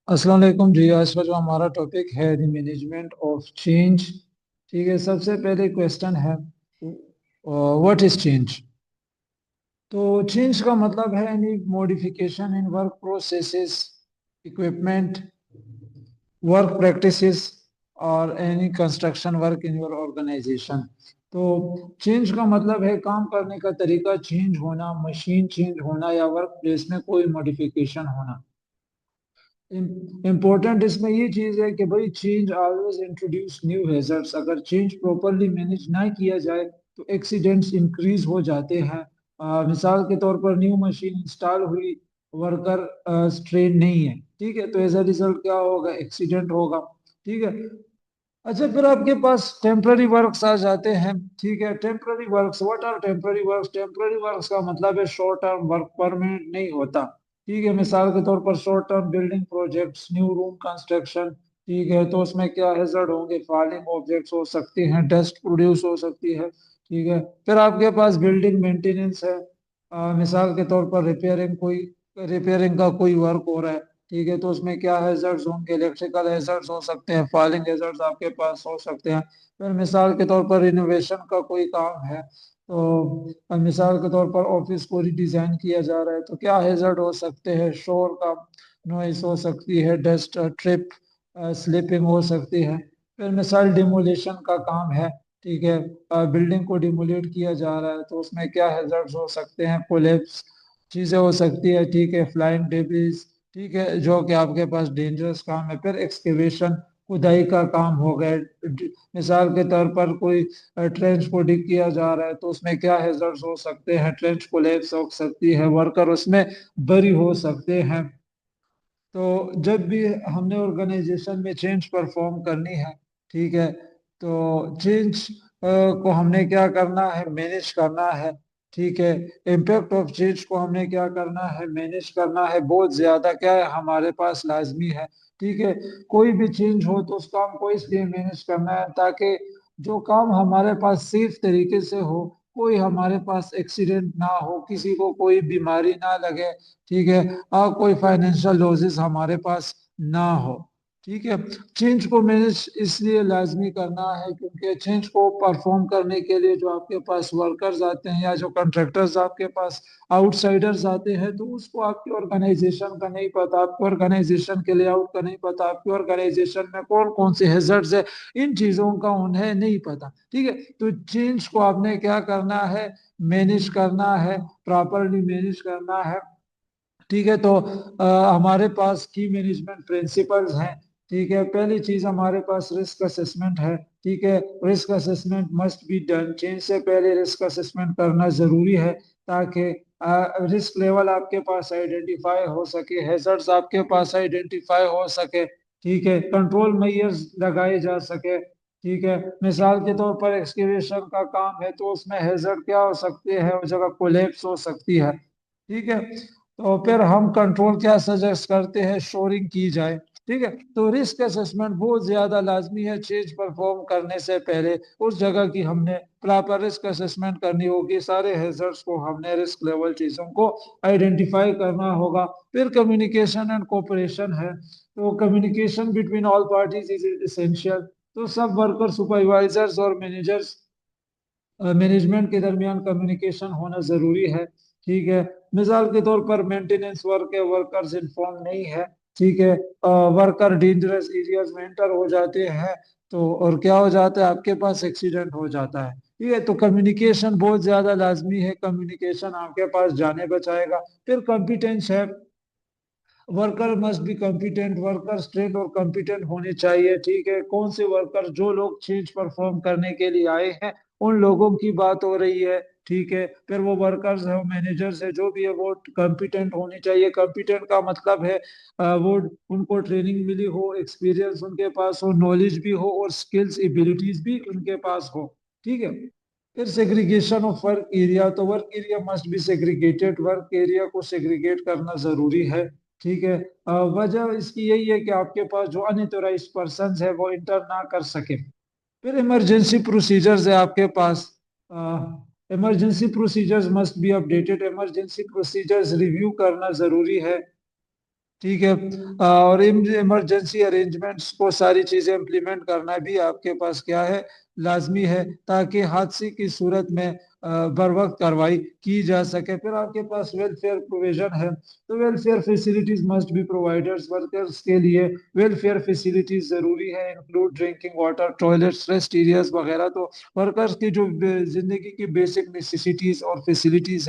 अस्सलाम वालेकुम जी। आज का जो हमारा टॉपिक है द मैनेजमेंट ऑफ चेंज। ठीक है, सबसे पहले क्वेश्चन है व्हाट इज चेंज। तो चेंज का मतलब है any modification in work processes, equipment, work practices और any construction work in your organisation. तो चेंज का मतलब है काम करने का तरीका चेंज होना, मशीन चेंज होना या वर्क प्लेस में कोई मॉडिफिकेशन होना। इम्पोर्टेंट इसमें ये चीज है कि भाई change always introduce new hazards. अगर चेंज प्रॉपरली मैनेज ना किया जाए तो एक्सीडेंट्स इंक्रीज हो जाते हैं। मिसाल के तौर पर न्यू मशीन इंस्टॉल हुई, वर्कर ट्रेन नहीं है, ठीक है, तो एज अ रिजल्ट क्या होगा? एक्सीडेंट होगा। ठीक है। अच्छा, फिर आपके पास टेम्पररी वर्क्स आ जाते हैं। ठीक है, temporary works, what are temporary works? Temporary works का मतलब है शॉर्ट टर्म वर्क, परमानेंट नहीं होता। ठीक है, मिसाल के तौर पर short term building projects, new room construction. ठीक है, तो उसमें क्या हैजर्ड होंगे? फॉलिंग ऑब्जेक्ट्स हो सकते हैं, डस्ट प्रोड्यूस हो सकती है। ठीक है, फिर आपके पास बिल्डिंग मेंटेनेंस है। मिसाल के तौर पर रिपेयरिंग का कोई वर्क हो रहा है। ठीक है, तो उसमें क्या हैजर्ड्स होंगे? इलेक्ट्रिकल हैजर्ड्स हो सकते हैं, फायरिंग हैजर्ड्स आपके पास हो सकते हैं। फिर मिसाल के तौर पर रिनोवेशन का कोई काम है, तो मिसाल के तौर पर ऑफिस को रिडिजाइन किया जा रहा है, तो क्या हैजर्ड हो सकते हैं? शोर का नॉइस हो सकती है, डस्ट ट्रिप स्लिपिंग हो सकती है। फिर मिसाल डिमोलिशन का काम है। ठीक है, बिल्डिंग को डिमोलेट किया जा रहा है, तो उसमें क्या हैजर्ड्स हो सकते हैं? कोलेप्स चीजें हो सकती है। ठीक है, फ्लाइंग डेब्रिस। ठीक है, जो कि आपके पास डेंजरस काम है। फिर एक्सकेवेशन, खुदाई का काम हो गया। मिसाल के तौर पर कोई ट्रेंच को डिग किया जा रहा है, तो उसमें क्या हैजर्ड्स हो सकते हैं? ट्रेंच कोलैप्स हो सकती है, वर्कर उसमें बरी हो सकते हैं। तो जब भी हमने ऑर्गेनाइजेशन में चेंज परफॉर्म करनी है, ठीक है, तो चेंज को हमने क्या करना है? मैनेज करना है। ठीक है, इम्पैक्ट ऑफ चेंज को हमने क्या करना है? मैनेज करना है। बहुत ज्यादा क्या है, हमारे पास लाजमी है। ठीक है, कोई भी चेंज हो तो उस काम को इसलिए मैनेज करना है ताकि जो काम हमारे पास सेफ तरीके से हो, कोई हमारे पास एक्सीडेंट ना हो, किसी को कोई बीमारी ना लगे। ठीक है, और कोई फाइनेंशियल लॉसेस हमारे पास ना हो। ठीक है, चेंज को मैनेज इसलिए लाजमी करना है क्योंकि चेंज को परफॉर्म करने के लिए जो आपके पास वर्कर्स आते हैं या जो कॉन्ट्रैक्टर्स आपके पास आउटसाइडर्स आते हैं, तो उसको आपकी ऑर्गेनाइजेशन का नहीं पता, आपकी ऑर्गेनाइजेशन के लेआउट का नहीं पता, आपकी ऑर्गेनाइजेशन में कौन कौन से हैजर्ड्स है, इन चीजों का उन्हें नहीं पता। ठीक है, तो चेंज को आपने क्या करना है? मैनेज करना है, प्रॉपरली मैनेज करना है। ठीक है, तो हमारे पास की मैनेजमेंट प्रिंसिपल्स हैं। ठीक है, पहली चीज हमारे पास रिस्क असेसमेंट है। ठीक है, risk assessment must be done. Change से पहले रिस्क असेसमेंट करना जरूरी है ताकि रिस्क लेवल आपके पास आइडेंटिफाई हो सके, हैजर्ड्स आपके पास आइडेंटिफाई हो सके। ठीक है, कंट्रोल मेजर्स लगाए जा सके। ठीक है, मिसाल के तौर पर एक्सकेवेशन का काम है, तो उसमें हैजर्ड क्या हो सकते हैं? वो जगह कोलैप्स हो सकती है। ठीक है, तो फिर हम कंट्रोल क्या सजेस्ट करते हैं? शोरिंग की जाए। ठीक है, तो रिस्क असेसमेंट बहुत ज्यादा लाजमी है चेंज परफॉर्म करने से पहले। उस जगह की हमने प्रॉपर रिस्क असेसमेंट करनी होगी, सारे हैजर्ड्स को हमने, रिस्क लेवल चीजों को आइडेंटिफाई करना होगा। फिर कम्युनिकेशन एंड कोऑपरेशन है, तो communication between all parties is essential. तो सब वर्कर, सुपरवाइजर्स और मैनेजर्स, मैनेजमेंट के दरमियान कम्युनिकेशन होना जरूरी है। ठीक है, मिसाल के तौर पर मेंटेनेंस वर्क है, वर्कर्स इन्फॉर्म नहीं है। ठीक है, वर्कर डेंजरस एरियाज में एंटर हो जाते हैं, तो और क्या हो जाता है? आपके पास एक्सीडेंट हो जाता है। ठीक है, तो कम्युनिकेशन बहुत ज्यादा लाजमी है, कम्युनिकेशन आपके पास जाने बचाएगा। फिर कॉम्पिटेंस है, worker must be competent, worker train और कॉम्पिटेंट होने चाहिए। ठीक है, कौन से वर्कर? जो लोग चेंज परफॉर्म करने के लिए आए हैं, उन लोगों की बात हो रही है। ठीक है, फिर वो वर्कर्स है, मैनेजर्स है, जो भी है, वो कॉम्पिटेंट होने चाहिए। कॉम्पिटेंट का मतलब है वो, उनको ट्रेनिंग मिली हो, एक्सपीरियंस उनके पास हो, नॉलेज भी हो और स्किल्स एबिलिटीज भी उनके पास हो। ठीक है, फिर सेग्रीगेशन ऑफ वर्क एरिया, तो work area must be segregated, work area को सेग्रीगेट करना जरूरी है। ठीक है, वजह इसकी यही है कि आपके पास जो अनऑथराइज्ड पर्सन है वो इंटर ना कर सके। फिर इमरजेंसी प्रोसीजर्स है आपके पास। Emergency procedures must be updated, emergency procedures review करना जरूरी है। ठीक है। और इमरजेंसी अरेंजमेंट्स को सारी चीजें इम्प्लीमेंट करना भी आपके पास क्या है, लाजमी है, ताकि हादसे की सूरत में बर वक्त कार्रवाई की जा सके। फिर आपके पास वेलफेयर प्रोविजन है, तो welfare facilities must be providers, workers के लिए वेलफेयर फैसिलिटीज जरूरी है, include drinking water, toilets, rest areas वगैरह। तो वर्कर्स की जो जिंदगी की बेसिक नेसेसिटीज और फैसिलिटीज है